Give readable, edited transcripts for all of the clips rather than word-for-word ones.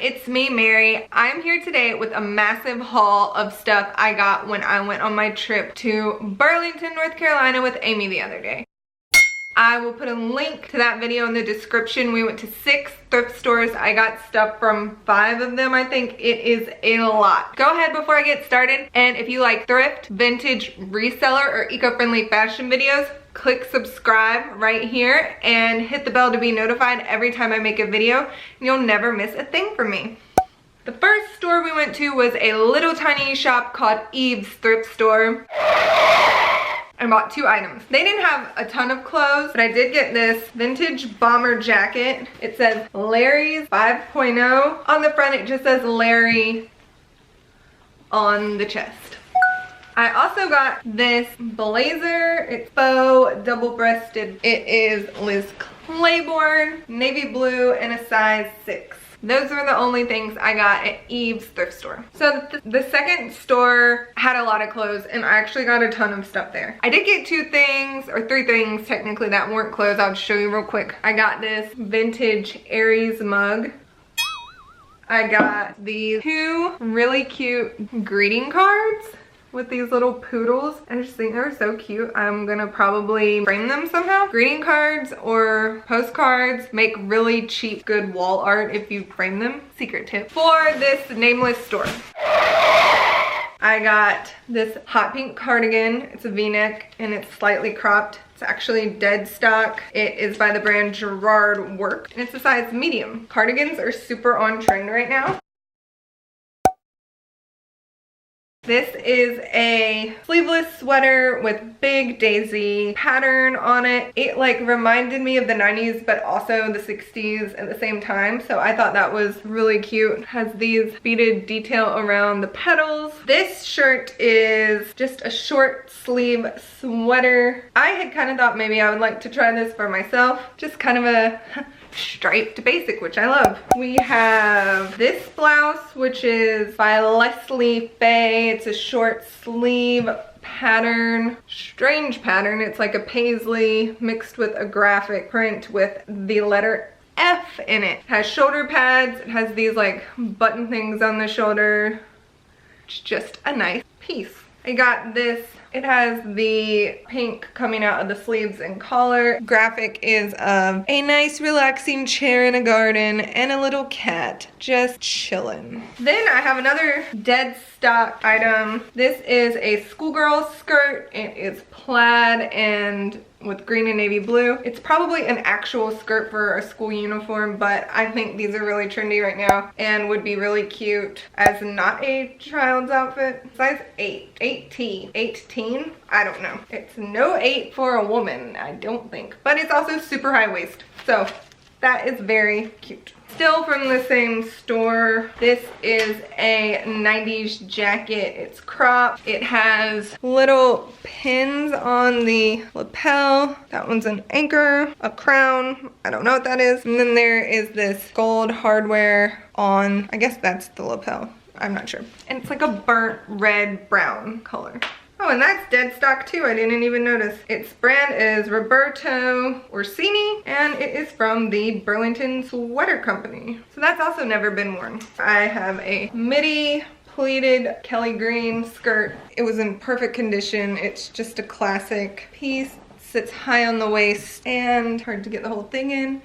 it's me, Mary. I'm here today with a massive haul of stuff I got when I went on my trip to Burlington, North Carolina with Amy the other day. I will put a link to that video in the description. We went to 6 thrift stores. I got stuff from 5 of them, I think. It is a lot. Go ahead before I get started, and if you like thrift, vintage, reseller, or eco-friendly fashion videos, click subscribe right here and hit the bell to be notified every time I make a video, and you'll never miss a thing from me. The first store we went to was a little tiny shop called Eads thrift store. I bought 2 items. They didn't have a ton of clothes, but I did get this vintage bomber jacket. It says Larry's 5.0. On the front, it just says Larry on the chest. I also got this blazer. It's faux double-breasted. It is Liz Claiborne, navy blue, and a size 6. Those were the only things I got at Eve's thrift store. So the second store had a lot of clothes, and I actually got a ton of stuff there. I did get 2 things, or 3 things technically, that weren't clothes. I'll show you real quick. I got this vintage Aries mug. I got these 2 really cute greeting cards with these little poodles. I just think they're so cute. I'm gonna probably frame them somehow. Greeting cards or postcards make really cheap, good wall art if you frame them. Secret tip for this nameless store. I got this hot pink cardigan. It's a v-neck and it's slightly cropped. It's actually dead stock. It is by the brand Gerard Work and it's a size medium. Cardigans are super on trend right now. This is a sleeveless sweater with big daisy pattern on it. It like reminded me of the 90s but also the 60s at the same time, so I thought that was really cute. It has these beaded detail around the petals. This shirt is just a short sleeve sweater. I had kind of thought maybe I would like to try this for myself. Just kind of a striped basic, which I love. We have this blouse, which is by Leslie Faye. It's a short sleeve pattern, strange pattern. It's like a paisley mixed with a graphic print with the letter F in it. It has shoulder pads. It has these like button things on the shoulder. It's just a nice piece. I got this. It has the pink coming out of the sleeves and collar. Graphic is of a nice relaxing chair in a garden and a little cat just chilling. Then I have another dead stock item. This is a schoolgirl skirt. It is plaid and with green and navy blue. It's probably an actual skirt for a school uniform, but I think these are really trendy right now and would be really cute as not a child's outfit. Size 8, 18, I don't know. It's no 8 for a woman, I don't think, but it's also super high waist, so that is very cute. Still from the same store, this is a 90s jacket. It's cropped. It has little pins on the lapel. That one's an anchor, a crown. I don't know what that is. And then there is this gold hardware on, I guess that's the lapel. I'm not sure. And it's like a burnt red brown color. Oh, and that's dead stock too. I didn't even notice. Its brand is Roberto Orsini, and it is from the Burlington Sweater Company. So that's also never been worn. I have a midi pleated Kelly green skirt. It was in perfect condition. It's just a classic piece. Sits high on the waist and hard to get the whole thing in.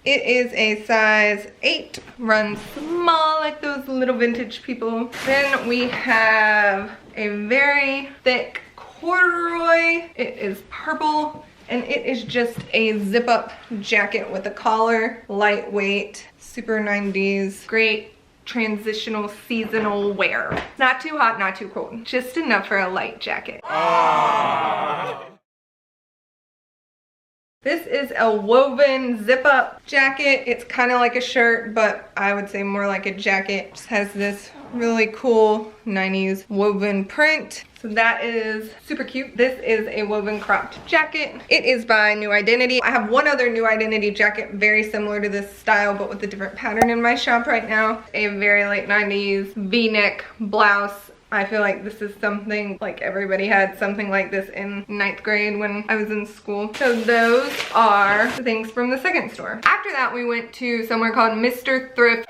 It is a size 8, runs small like those little vintage people. Then we have a very thick corduroy. It is purple and it is just a zip up jacket with a collar, lightweight, super 90s, great transitional seasonal wear. Not too hot, not too cold, just enough for a light jacket. This is a woven zip-up jacket. It's kind of like a shirt, but I would say more like a jacket. It just has this really cool 90s woven print. So that is super cute. This is a woven cropped jacket. It is by New Identity. I have one other New Identity jacket very similar to this style, but with a different pattern in my shop right now. A very late 90s V-neck blouse. I feel like this is something, like everybody had something like this in 9th grade when I was in school. So those are the things from the second store. After that, we went to somewhere called Mr. Thrift.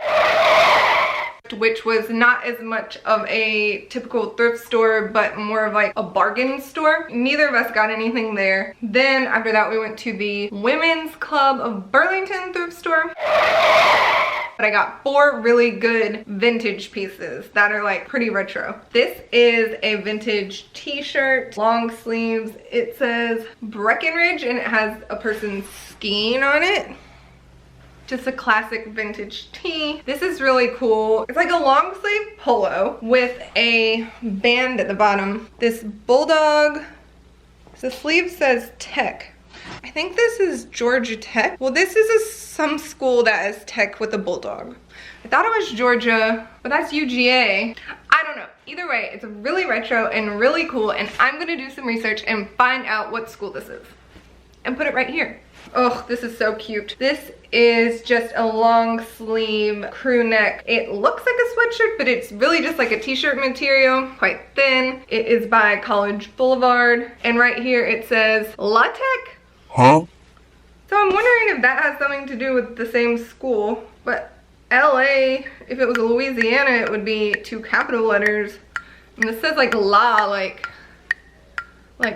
Thrift, which was not as much of a typical thrift store, but more of like a bargain store. Neither of us got anything there. Then after that, we went to the Women's Club of Burlington thrift store. But I got 4 really good vintage pieces that are like pretty retro. This is a vintage t-shirt, long sleeves. It says Breckenridge and it has a person skiing on it. Just a classic vintage tee. This is really cool. It's like a long sleeve polo with a band at the bottom. This bulldog, the sleeve says Tech. I think this is Georgia Tech. Well, this is some school that is Tech with a bulldog. I thought it was Georgia, but that's UGA. I don't know. Either way, it's really retro and really cool, and I'm gonna do some research and find out what school this is and put it right here. Oh, this is so cute. This is just a long sleeve crew neck. It looks like a sweatshirt, but it's really just like a t-shirt material, quite thin. It is by College Boulevard, and right here it says La Tech. Huh? So I'm wondering if that has something to do with the same school, but LA, if it was Louisiana, it would be 2 capital letters. And this says like La, like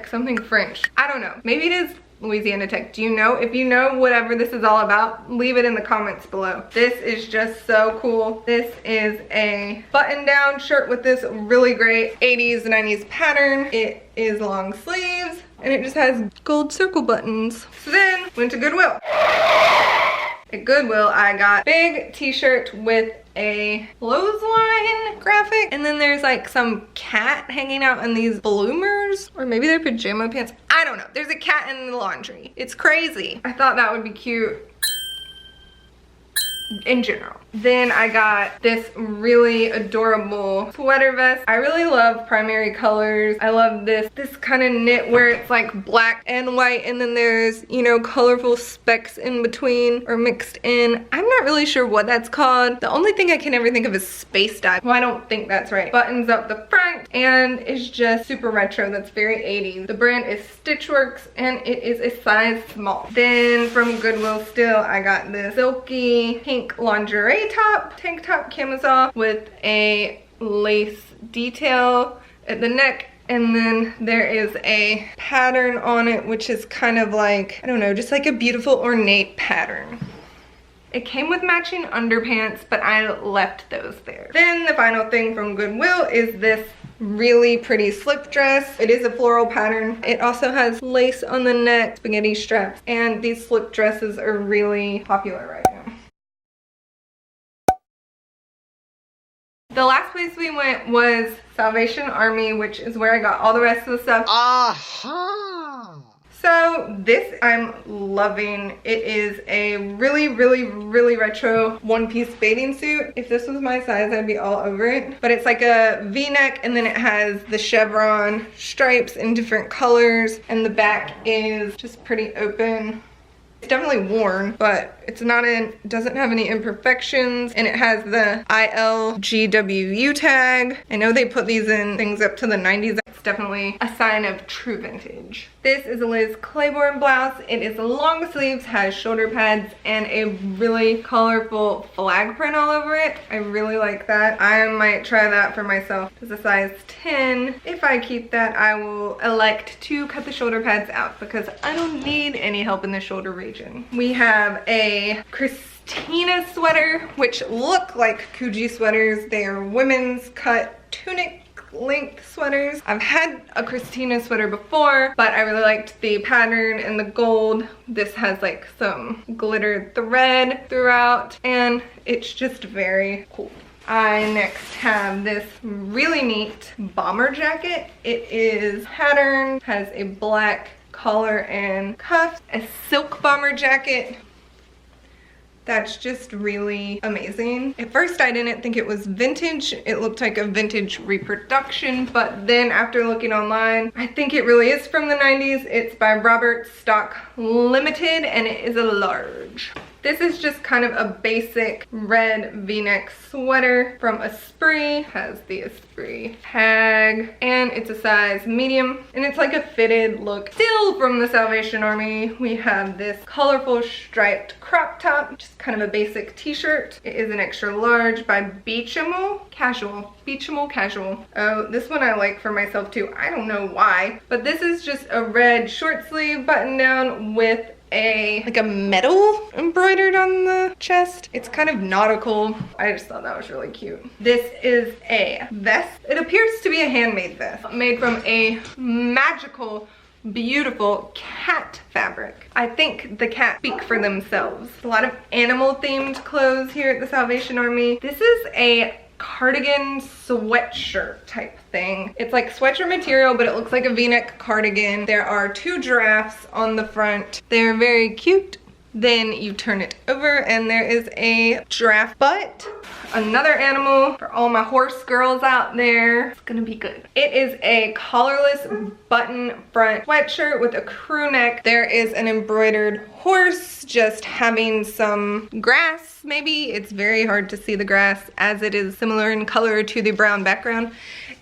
something French. I don't know. Maybe it is Louisiana Tech. Do you know? If you know whatever this is all about, leave it in the comments below. This is just so cool. This is a button-down shirt with this really great 80s, 90s pattern. It is long sleeves and it just has gold circle buttons. So then went to Goodwill. At Goodwill, I got big t-shirt with a clothesline graphic, and then there's like some cat hanging out in these bloomers, or maybe they're pajama pants. I don't know. There's a cat in the laundry. It's crazy. I thought that would be cute in general. Then I got this really adorable sweater vest. I really love primary colors. I love this kind of knit where it's like black and white, and then there's, you know, colorful specks in between or mixed in. I'm not really sure what that's called. The only thing I can ever think of is space dye. Well, I don't think that's right. Buttons up the front and it's just super retro. That's very 80s. The brand is Stitchworks and it is a size small. Then from Goodwill still, I got this silky pink lingerie tank top camisole with a lace detail at the neck, and then there is a pattern on it which is kind of like, I don't know, just like a beautiful ornate pattern. It came with matching underpants, but I left those there. Then the final thing from Goodwill is this really pretty slip dress. It is a floral pattern. It also has lace on the neck, spaghetti straps, and these slip dresses are really popular right now. The last place we went was Salvation Army, which is where I got all the rest of the stuff. Aha! So this I'm loving. It is a really, really, really retro one-piece bathing suit. If this was my size, I'd be all over it. But it's like a V-neck, and then it has the chevron stripes in different colors, and the back is just pretty open. It's definitely worn, but it's not it doesn't have any imperfections, and it has the ILGWU tag. I know they put these in things up to the 90s. It's definitely a sign of true vintage. This is a Liz Claiborne blouse. It is long sleeves, has shoulder pads, and a really colorful flag print all over it. I really like that. I might try that for myself. It's a size 10. If I keep that, I will elect to cut the shoulder pads out because I don't need any help in the shoulder region. We have a Christina sweater, which look like Coogi sweaters. They are women's cut tunic length sweaters. I've had a Christina sweater before, but I really liked the pattern and the gold. This has like some glittered thread throughout, and it's just very cool. I next have this really neat bomber jacket. It is patterned, has a black collar and cuffs, a silk bomber jacket. That's just really amazing. At first I didn't think it was vintage. It looked like a vintage reproduction, but then after looking online, I think it really is from the 90s. It's by Robert Stock Limited and it is a large. This is just kind of a basic red v-neck sweater from Esprit. Has the Esprit tag, and it's a size medium, and it's like a fitted look. Still from the Salvation Army, we have this colorful striped crop top, just kind of a basic t-shirt. It is an extra large by Beachable Casual. Beachable Casual. Oh, this one I like for myself too. I don't know why, but this is just a red short sleeve button down with like a medal embroidered on the chest. It's kind of nautical. I just thought that was really cute. This is a vest. It appears to be a handmade vest made from a magical, beautiful cat fabric. I think the cats speak for themselves. A lot of animal themed clothes here at the Salvation Army. This is a cardigan sweatshirt type thing. It's like sweatshirt material, but it looks like a v-neck cardigan. There are 2 giraffes on the front. They're very cute. Then you turn it over and there is a giraffe butt. Another animal for all my horse girls out there. It's gonna be good. It is a collarless button front sweatshirt with a crew neck. There is an embroidered horse just having some grass maybe. It's very hard to see the grass as it is similar in color to the brown background.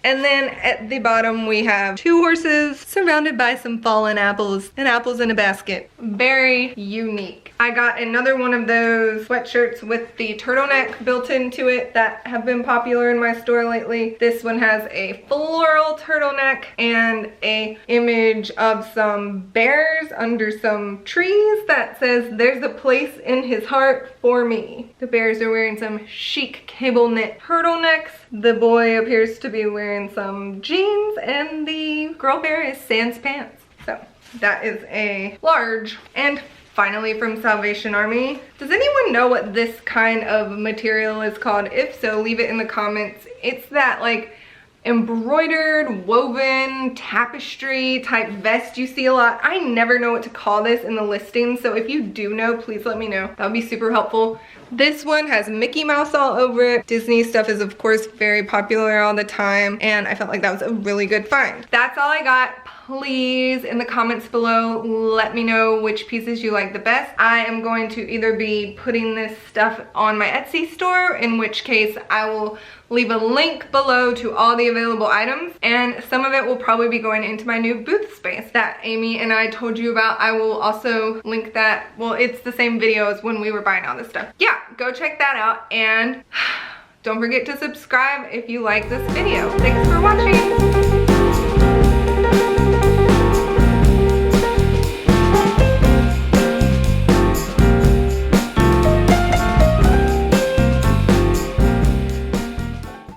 And then at the bottom we have 2 horses surrounded by some fallen apples and apples in a basket. Very unique. I got another one of those sweatshirts with the turtleneck built into it that have been popular in my store lately. This one has a floral turtleneck and a image of some bears under some trees that says, "There's a place in his heart for me." The bears are wearing some chic cable knit turtlenecks. The boy appears to be wearing some jeans, and the girl bear is sans pants. So that is a large. And finally from Salvation Army, does anyone know what this kind of material is called? If so, leave it in the comments. It's that like embroidered, woven, tapestry type vest you see a lot. I never know what to call this in the listing, so if you do know, please let me know. That would be super helpful. This one has Mickey Mouse all over it. Disney stuff is of course very popular all the time, and I felt like that was a really good find. That's all I got. Please, in the comments below, let me know which pieces you like the best. I am going to either be putting this stuff on my Etsy store, in which case I will leave a link below to all the available items, and some of it will probably be going into my new booth space that Amy and I told you about. I will also link that. Well, it's the same video as when we were buying all this stuff. Yeah, go check that out, and don't forget to subscribe if you like this video. Thanks for watching.